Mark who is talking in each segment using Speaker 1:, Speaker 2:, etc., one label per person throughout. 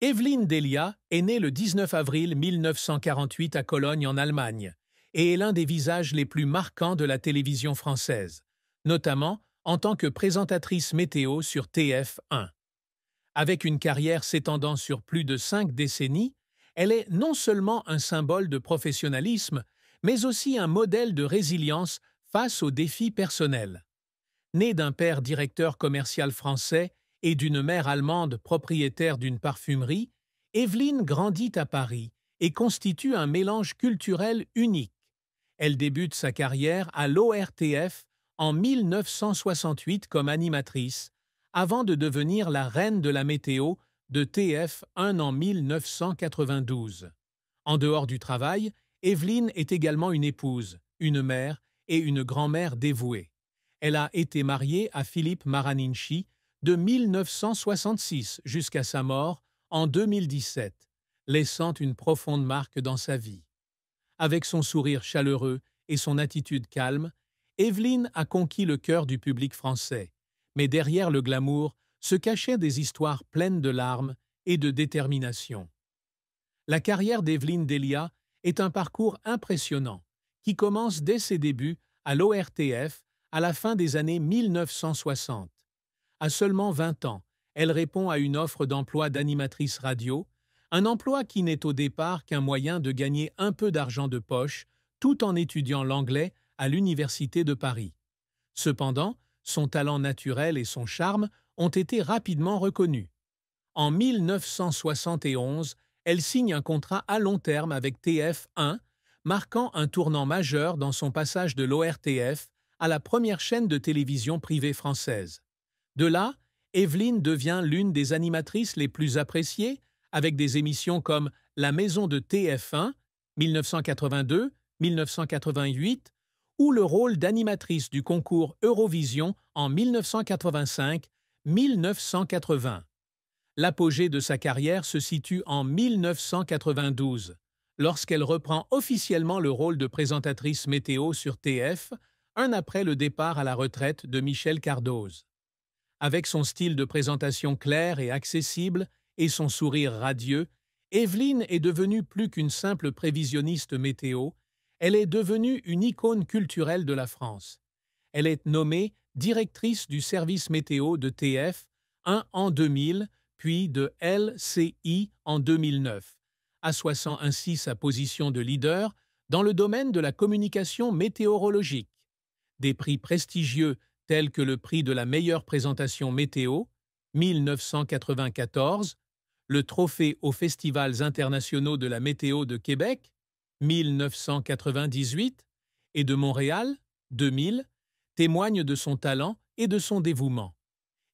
Speaker 1: Evelyne Delia est née le 19 avril 1948 à Cologne en Allemagne et est l'un des visages les plus marquants de la télévision française, notamment en tant que présentatrice météo sur TF1. Avec une carrière s'étendant sur plus de 5 décennies, elle est non seulement un symbole de professionnalisme, mais aussi un modèle de résilience face aux défis personnels. Née d'un père directeur commercial français et d'une mère allemande propriétaire d'une parfumerie, Evelyne grandit à Paris et constitue un mélange culturel unique. Elle débute sa carrière à l'ORTF en 1968 comme animatrice, avant de devenir la reine de la météo de TF1 en 1992. En dehors du travail, Evelyne est également une épouse, une mère et une grand-mère dévouée. Elle a été mariée à Philippe Maraninchi de 1966 jusqu'à sa mort en 2017, laissant une profonde marque dans sa vie. Avec son sourire chaleureux et son attitude calme, Evelyne a conquis le cœur du public français. Mais derrière le glamour se cachaient des histoires pleines de larmes et de détermination. La carrière d'Evelyne Delia est un parcours impressionnant qui commence dès ses débuts à l'ORTF à la fin des années 1960. À seulement 20 ans, elle répond à une offre d'emploi d'animatrice radio, un emploi qui n'est au départ qu'un moyen de gagner un peu d'argent de poche tout en étudiant l'anglais à l'Université de Paris. Cependant, son talent naturel et son charme ont été rapidement reconnus. En 1971, elle signe un contrat à long terme avec TF1, marquant un tournant majeur dans son passage de l'ORTF à la première chaîne de télévision privée française. De là, Evelyne devient l'une des animatrices les plus appréciées, avec des émissions comme La Maison de TF1, 1982-1988, ou le rôle d'animatrice du concours Eurovision en 1985-1980. L'apogée de sa carrière se situe en 1992, lorsqu'elle reprend officiellement le rôle de présentatrice météo sur TF, un après le départ à la retraite de Michel Cardoz. Avec son style de présentation clair et accessible et son sourire radieux, Evelyne est devenue plus qu'une simple prévisionniste météo, elle est devenue une icône culturelle de la France. Elle est nommée directrice du service météo de TF1 en 2000, puis de LCI en 2009, assoissant ainsi sa position de leader dans le domaine de la communication météorologique. Des prix prestigieux tels que le prix de la meilleure présentation météo, 1994, le trophée aux festivals internationaux de la météo de Québec, 1998, et de Montréal, 2000, témoignent de son talent et de son dévouement.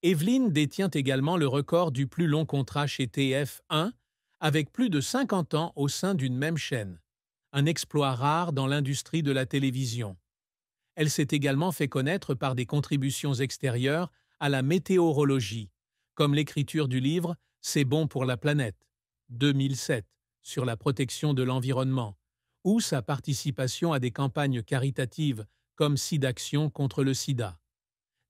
Speaker 1: Evelyne détient également le record du plus long contrat chez TF1, avec plus de 50 ans au sein d'une même chaîne, un exploit rare dans l'industrie de la télévision. Elle s'est également fait connaître par des contributions extérieures à la météorologie, comme l'écriture du livre C'est bon pour la planète, 2007, sur la protection de l'environnement, ou sa participation à des campagnes caritatives comme SIDAction contre le sida.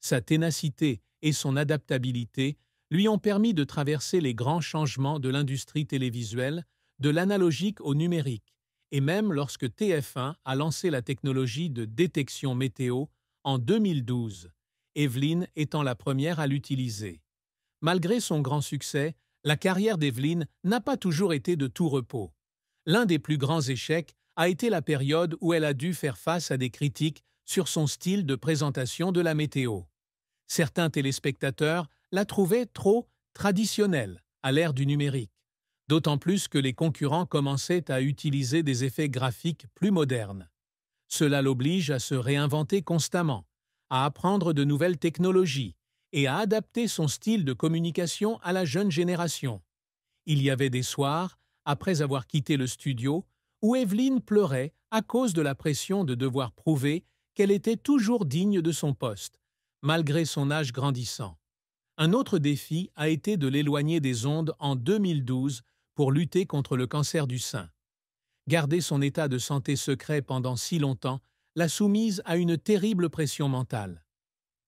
Speaker 1: Sa ténacité et son adaptabilité lui ont permis de traverser les grands changements de l'industrie télévisuelle, de l'analogique au numérique, et même lorsque TF1 a lancé la technologie de détection météo en 2012, Evelyne étant la première à l'utiliser. Malgré son grand succès, la carrière d'Evelyne n'a pas toujours été de tout repos. L'un des plus grands échecs a été la période où elle a dû faire face à des critiques sur son style de présentation de la météo. Certains téléspectateurs la trouvaient trop traditionnelle à l'ère du numérique, d'autant plus que les concurrents commençaient à utiliser des effets graphiques plus modernes. Cela l'oblige à se réinventer constamment, à apprendre de nouvelles technologies et à adapter son style de communication à la jeune génération. Il y avait des soirs, après avoir quitté le studio, où Evelyne pleurait à cause de la pression de devoir prouver qu'elle était toujours digne de son poste, malgré son âge grandissant. Un autre défi a été de l'éloigner des ondes en 2012 pour lutter contre le cancer du sein. Garder son état de santé secret pendant si longtemps l'a soumise à une terrible pression mentale.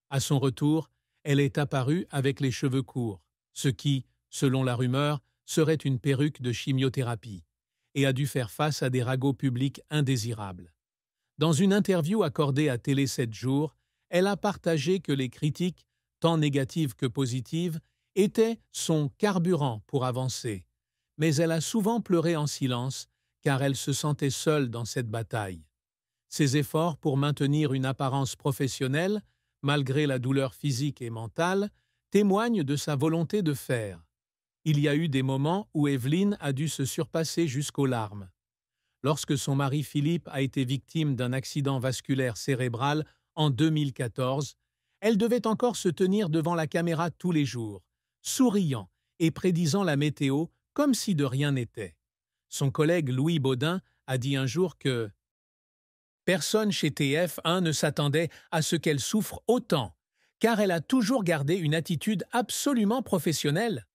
Speaker 1: À son retour, elle est apparue avec les cheveux courts, ce qui, selon la rumeur, serait une perruque de chimiothérapie et a dû faire face à des ragots publics indésirables. Dans une interview accordée à Télé 7 jours, elle a partagé que les critiques, tant négatives que positives, étaient son carburant pour avancer. Mais elle a souvent pleuré en silence car elle se sentait seule dans cette bataille. Ses efforts pour maintenir une apparence professionnelle, malgré la douleur physique et mentale, témoignent de sa volonté de faire. Il y a eu des moments où Evelyne a dû se surpasser jusqu'aux larmes. Lorsque son mari Philippe a été victime d'un accident vasculaire cérébral en 2014, elle devait encore se tenir devant la caméra tous les jours, souriant et prédisant la météo comme si de rien n'était. Son collègue Louis Baudin a dit un jour que personne chez TF1 ne s'attendait à ce qu'elle souffre autant, car elle a toujours gardé une attitude absolument professionnelle.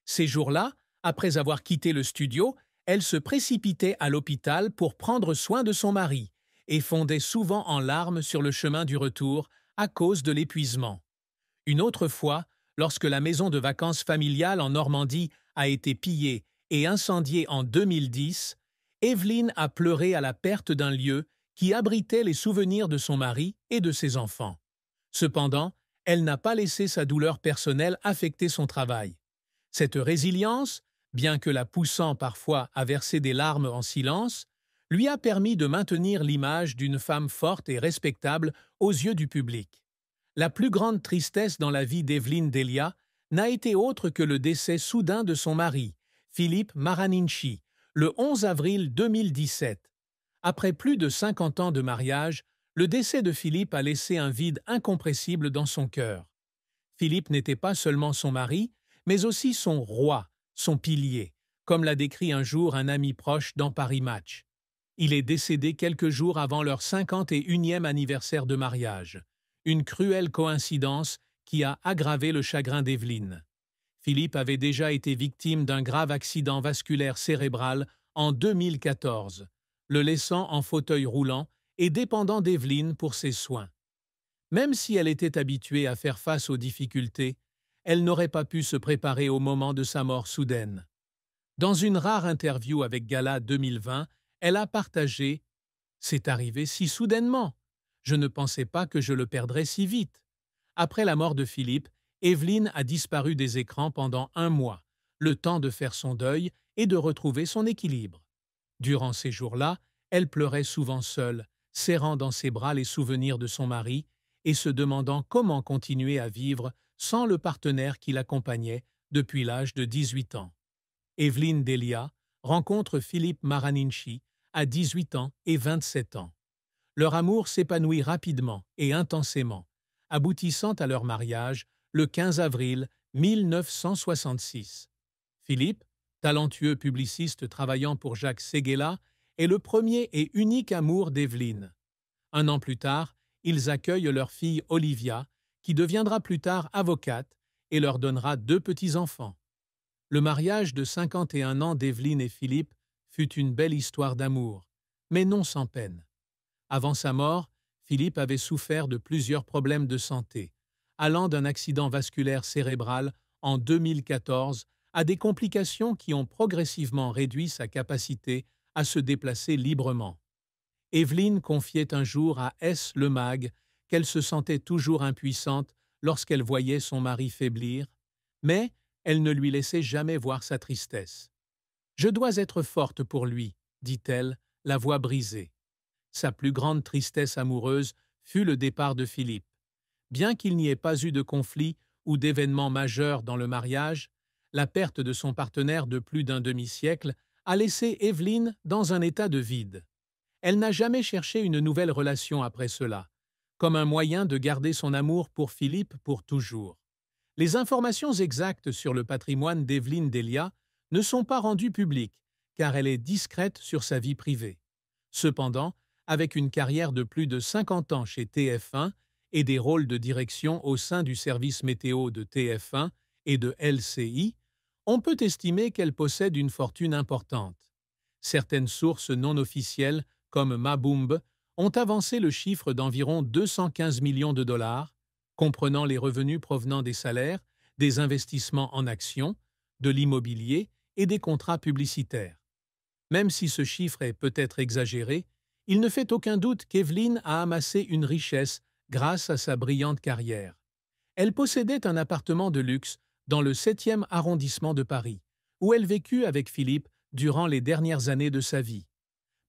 Speaker 1: Ces jours-là, après avoir quitté le studio, elle se précipitait à l'hôpital pour prendre soin de son mari et fondait souvent en larmes sur le chemin du retour à cause de l'épuisement. Une autre fois, lorsque la maison de vacances familiale en Normandie a été pillée et incendiée en 2010, Evelyne a pleuré à la perte d'un lieu qui abritait les souvenirs de son mari et de ses enfants. Cependant, elle n'a pas laissé sa douleur personnelle affecter son travail. Cette résilience, bien que la poussant parfois à verser des larmes en silence, lui a permis de maintenir l'image d'une femme forte et respectable aux yeux du public. La plus grande tristesse dans la vie d'Evelyne Delia n'a été autre que le décès soudain de son mari, Philippe Maraninchi, le 11 avril 2017. Après plus de 50 ans de mariage, le décès de Philippe a laissé un vide incompressible dans son cœur. Philippe n'était pas seulement son mari, mais aussi son roi, son pilier, comme l'a décrit un jour un ami proche dans Paris Match. Il est décédé quelques jours avant leur 51e anniversaire de mariage. Une cruelle coïncidence qui a aggravé le chagrin d'Evelyne. Philippe avait déjà été victime d'un grave accident vasculaire cérébral en 2014, le laissant en fauteuil roulant et dépendant d'Evelyne pour ses soins. Même si elle était habituée à faire face aux difficultés, elle n'aurait pas pu se préparer au moment de sa mort soudaine. Dans une rare interview avec Gala 2020, elle a partagé « C'est arrivé si soudainement. Je ne pensais pas que je le perdrais si vite. » Après la mort de Philippe, Evelyne a disparu des écrans pendant 1 mois, le temps de faire son deuil et de retrouver son équilibre. Durant ces jours-là, elle pleurait souvent seule, serrant dans ses bras les souvenirs de son mari et se demandant comment continuer à vivre sans le partenaire qui l'accompagnait depuis l'âge de 18 ans. Evelyne Delia rencontre Philippe Maraninchi à 18 ans et 27 ans. Leur amour s'épanouit rapidement et intensément, aboutissant à leur mariage le 15 avril 1966. Philippe, talentueux publiciste travaillant pour Jacques Séguéla, est le premier et unique amour d'Evelyne. 1 an plus tard, ils accueillent leur fille Olivia, qui deviendra plus tard avocate et leur donnera 2 petits-enfants. Le mariage de 51 ans d'Evelyne et Philippe fut une belle histoire d'amour, mais non sans peine. Avant sa mort, Philippe avait souffert de plusieurs problèmes de santé, allant d'un accident vasculaire cérébral en 2014 à des complications qui ont progressivement réduit sa capacité à se déplacer librement. Evelyne confiait un jour à S. Le Mag qu'elle se sentait toujours impuissante lorsqu'elle voyait son mari faiblir, mais elle ne lui laissait jamais voir sa tristesse. « Je dois être forte pour lui, dit-elle, la voix brisée. » Sa plus grande tristesse amoureuse fut le départ de Philippe. Bien qu'il n'y ait pas eu de conflit ou d'événement majeur dans le mariage, la perte de son partenaire de plus d'un demi-siècle a laissé Evelyne dans un état de vide. Elle n'a jamais cherché une nouvelle relation après cela, comme un moyen de garder son amour pour Philippe pour toujours. Les informations exactes sur le patrimoine d'Evelyne Delia ne sont pas rendues publiques, car elle est discrète sur sa vie privée. Cependant, avec une carrière de plus de 50 ans chez TF1 et des rôles de direction au sein du service météo de TF1 et de LCI, on peut estimer qu'elle possède une fortune importante. Certaines sources non officielles, comme Maboomb, ont avancé le chiffre d'environ 215 millions de dollars, comprenant les revenus provenant des salaires, des investissements en actions, de l'immobilier et des contrats publicitaires. Même si ce chiffre est peut-être exagéré, il ne fait aucun doute qu'Evelyne a amassé une richesse grâce à sa brillante carrière. Elle possédait un appartement de luxe dans le 7e arrondissement de Paris, où elle vécut avec Philippe durant les dernières années de sa vie.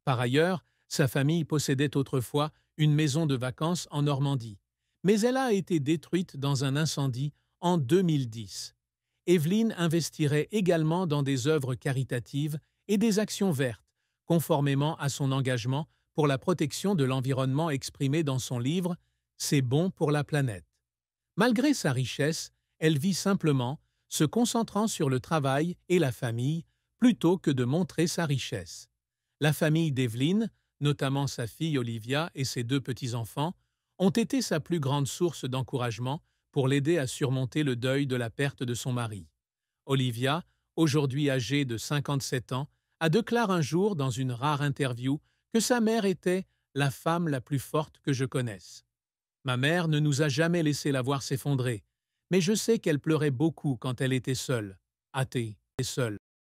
Speaker 1: Par ailleurs, sa famille possédait autrefois une maison de vacances en Normandie, mais elle a été détruite dans un incendie en 2010. Evelyne investirait également dans des œuvres caritatives et des actions vertes, conformément à son engagement pour la protection de l'environnement exprimé dans son livre « C'est bon pour la planète ». Malgré sa richesse, elle vit simplement, se concentrant sur le travail et la famille plutôt que de montrer sa richesse. La famille d'Evelyne, notamment sa fille Olivia et ses 2 petits-enfants, ont été sa plus grande source d'encouragement pour l'aider à surmonter le deuil de la perte de son mari. Olivia, aujourd'hui âgée de 57 ans, a déclaré un jour dans une rare interview que sa mère était « la femme la plus forte que je connaisse ». Ma mère ne nous a jamais laissé la voir s'effondrer, mais je sais qu'elle pleurait beaucoup quand elle était seule, athée et seule.